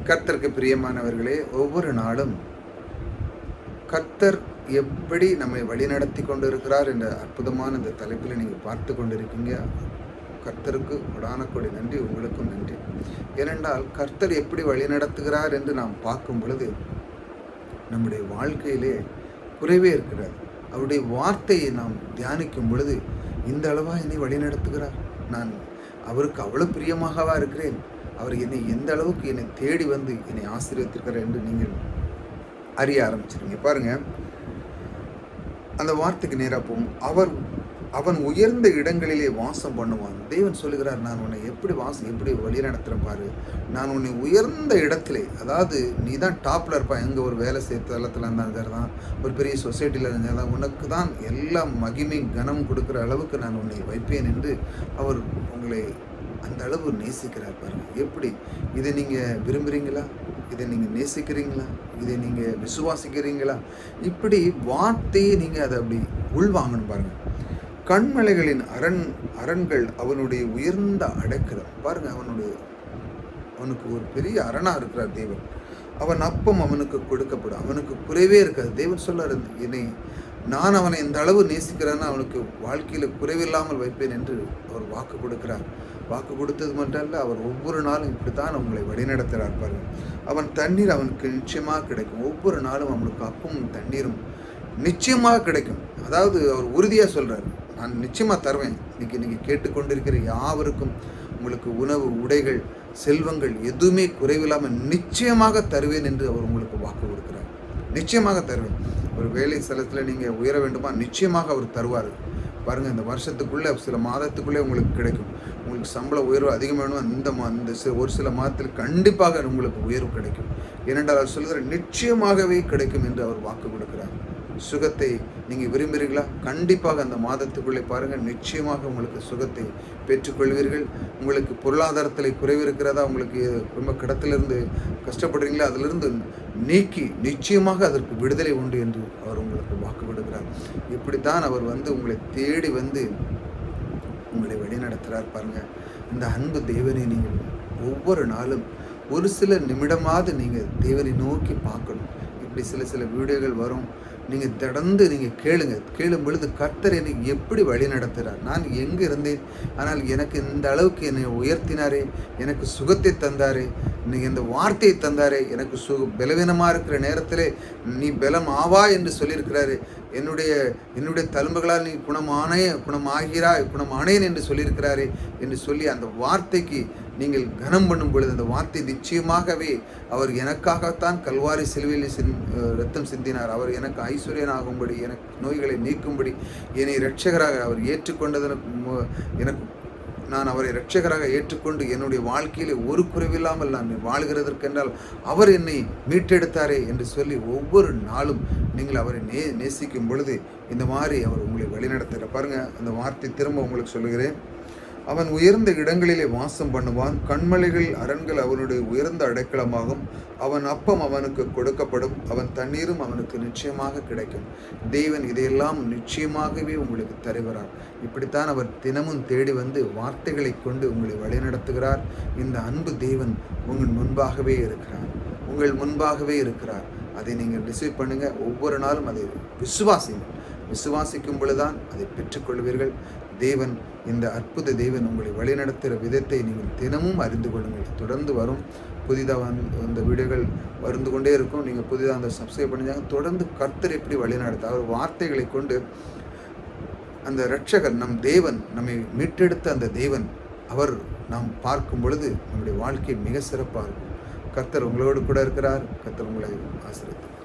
கர்த்தருக்கு பிரியமானவர்களே, ஒவ்வொரு நாளும் கர்த்தர் எப்படி நம்மை வழிநடத்தி கொண்டிருக்கிறார் என்ற அற்புதமான இந்த தலைப்பில் நீங்கள் பார்த்து கொண்டிருக்கீங்க. கர்த்தருக்கு கொடானக்கொடி நன்றி, உங்களுக்கும் நன்றி. ஏனென்றால் கர்த்தர் எப்படி வழிநடத்துகிறார் என்று நாம் பார்க்கும் பொழுது நம்முடைய வாழ்க்கையிலே குறைவே இருக்கிறார். அவருடைய வார்த்தையை நாம் தியானிக்கும் பொழுது இந்த அளவாக என்னை வழிநடத்துகிறார், நான் அவருக்கு அவ்வளோ பிரியமாகவா இருக்கிறேன், அவர் என்னை எந்த அளவுக்கு என்னை தேடி வந்து என்னை ஆசீர்வதித்திருக்கிறார் என்று நீங்கள் அறிய ஆரம்பிச்சிருங்க. பாருங்க, அந்த வார்த்தைக்கு நேராக போகும். அவன் உயர்ந்த இடங்களிலே வாசம் பண்ணுவான். தேவன் சொல்லுகிறார், நான் உன்னை எப்படி வழி நடத்துகிறேன் பாரு, நான் உன்னை உயர்ந்த இடத்திலே, அதாவது நீ தான் டாப்பில் இருப்பான், எங்கே ஒரு வேலை செய்ய தளத்தில் இருந்தால் தான், ஒரு பெரிய சொசைட்டியில் இருந்தால் தான், உனக்கு தான் எல்லா மகிமை கனம் கொடுக்குற அளவுக்கு நான் உன்னை வைப்பேன் என்று அவர் உங்களை அந்த அளவு நேசிக்கிறார். பாருங்கள் எப்படி. இதை நீங்கள் விரும்புகிறீங்களா? இதை நீங்கள் நேசிக்கிறீங்களா? இதை நீங்கள் விசுவாசிக்கிறீங்களா? இப்படி வார்த்தையை நீங்கள் அதை அப்படி உள்வாங்கணும். பாருங்கள், கண்மலைகளின் அரண்கள் அவனுடைய உயர்ந்த அடைக்கலம். பாருங்கள், அவனுக்கு ஒரு பெரிய அரணாக இருக்கிறார் தேவன். அவன் அப்பம் அவனுக்கு கொடுக்கப்படும், அவனுக்கு குறைவே இருக்காது. தேவன் சொல்றார், நான் அவனை இந்த அளவு நேசிக்கிறேன்னா அவனுக்கு வாழ்க்கையில் குறைவில்லாமல் வைப்பேன் என்று அவர் வாக்கு கொடுக்கிறார். வாக்கு கொடுத்தது மட்டுமல்ல, அவர் ஒவ்வொரு நாளும் இப்படித்தான் உங்களை வழிநடத்துகிறார். பாருங்கள், அவன் தண்ணீர் அவனுக்கு நிச்சயமாக கிடைக்கும். ஒவ்வொரு நாளும் அவனுக்கு அப்பமும் தண்ணீரும் நிச்சயமாக கிடைக்கும். அதாவது அவர் உறுதியாக சொல்கிறார், நான் நிச்சயமாக தருவேன். நீங்கள் கேட்டுக்கொண்டிருக்கிற யாவருக்கும் உங்களுக்கு உணவு, உடைகள், செல்வங்கள் எதுவுமே குறைவில்லாமல் நிச்சயமாக தருவேன் என்று அவர் உங்களுக்கு வாக்கு கொடுக்கிறார். நிச்சயமாக தருவேன். ஒரு வேலை ஸ்தலத்தில் நீங்கள் உயர வேண்டுமா, நிச்சயமாக அவர் தருவார். பாருங்கள், இந்த வருஷத்துக்குள்ளே சில மாதத்துக்குள்ளே உங்களுக்கு கிடைக்கும். உங்களுக்கு சம்பள உயர்வு அதிகம் வேணும், இந்த ஒரு சில மாதத்தில் கண்டிப்பாக உங்களுக்கு உயர்வு கிடைக்கும். ஏனென்றால் அவர் சொல்கிற நிச்சயமாகவே கிடைக்கும் என்று அவர் வாக்கு கொடுக்கிறார். சுகத்தை நீங்கள் விரும்புகிறீர்களா? கண்டிப்பாக அந்த மாதத்துக்குள்ளே பாருங்கள், நிச்சயமாக உங்களுக்கு சுகத்தை பெற்றுக்கொள்வீர்கள். உங்களுக்கு பொருளாதாரத்தில் குறைவு இருக்கிறதா, உங்களுக்கு ரொம்ப கடத்திலிருந்து கஷ்டப்படுறீங்களா, அதிலிருந்து நீக்கி நிச்சயமாக அதற்கு விடுதலை உண்டு என்று அவர் உங்களுக்கு வாக்கு கொடுக்கிறார். இப்படித்தான் அவர் உங்களை தேடி உங்களை வழிநடத்துகிறார். பாருங்கள், இந்த அன்பு தேவனை நீங்கள் ஒவ்வொரு நாளும் ஒரு சில நிமிடமாவது நீங்கள் தேவனை நோக்கி பார்க்கணும். இப்படி சில வீடியோகள் வரும், நீங்கள் தொடர்ந்து கேளும் பொழுது கர்த்தர் என்னை எப்படி வழி நடத்துகிறார், நான் எங்கே இருந்தேன், ஆனால் எனக்கு இந்த அளவுக்கு என்னை உயர்த்தினாரே, எனக்கு சுகத்தை தந்தாரே, நீங்கள் இந்த வார்த்தையை தந்தாரே, எனக்கு பலவீனமாக இருக்கிற நேரத்தில் நீ பலம் ஆவா என்று சொல்லியிருக்கிறாரு, என்னுடைய தழும்புகளால் நீ குணமானேன் என்று சொல்லியிருக்கிறாரே என்று சொல்லி அந்த வார்த்தைக்கு நீங்கள் கனம் பண்ணும் பொழுது அந்த வார்த்தை நிச்சயமாகவே அவர் எனக்காகத்தான் கல்வாரி சிலுவையில் ரத்தம் சிந்தினார், அவர் எனக்கு ஐஸ்வர்யனாகும்படி, எனக்கு நோய்களை நீக்கும்படி, என்னை இரட்சகராக அவர் நான் அவரை இரட்சகராக ஏற்றுக்கொண்டு என்னுடைய வாழ்க்கையிலே ஒரு குறைவில்லாமல் நான் வாழ்கிறதற்கென்றால் அவர் என்னை மீட்டெடுத்தாரே என்று சொல்லி ஒவ்வொரு நாளும் நீங்கள் அவரை நேசிக்கும் பொழுது இந்த மாதிரி அவர் உங்களை வழிநடத்துகிற. பாருங்கள், அந்த வார்த்தை திரும்ப உங்களுக்கு சொல்லுகிறேன். அவன் உயர்ந்த இடங்களிலே வாசம் பண்ணுவான். கண்மலைகள் அரண்கள் அவனுடைய உயர்ந்த அடைக்கலமாகும். அவன் அப்பம் அவனுக்கு கொடுக்கப்படும், அவன் தண்ணீரும் அவனுக்கு நிச்சயமாக கிடைக்கும். தேவன் இதையெல்லாம் நிச்சயமாகவே உங்களுக்கு தருகிறார். இப்படித்தான் அவர் தினமும் தேடி வார்த்தைகளை கொண்டு உங்களை வழிநடத்துகிறார். இந்த அன்பு தேவன் உங்கள் முன்பாகவே இருக்கிறார். அதை நீங்கள் ரிசீவ் பண்ணுங்க. ஒவ்வொரு நாளும் அதை விசுவாசிக்கும் பொழுதுதான் அதை பெற்றுக்கொள்வீர்கள். தேவன், இந்த அற்புத தேவன் உங்களை வழிநடத்துகிற விதத்தை நீங்கள் தினமும் அறிந்து கொள்ளுங்கள். தொடர்ந்து வரும் புதிதாக அந்த வீடியோகள் வந்து கொண்டே இருக்கும். நீங்கள் புதிதாக அந்த சப்ஸ்கிரைப் பண்ணிச்சாங்க. தொடர்ந்து கர்த்தர் எப்படி வழிநடத்த அவர் வார்த்தைகளை கொண்டு அந்த இரட்சகர் நம் தேவன், நம்மை மீட்டெடுத்த அந்த தேவன், அவர் நாம் பார்க்கும் பொழுது நம்முடைய வாழ்க்கை மிக சிறப்பாக இருக்கும். கர்த்தர் உங்களோடு கூட இருக்கிறார். கர்த்தர் உங்களை ஆசீர்வதிப்பார்.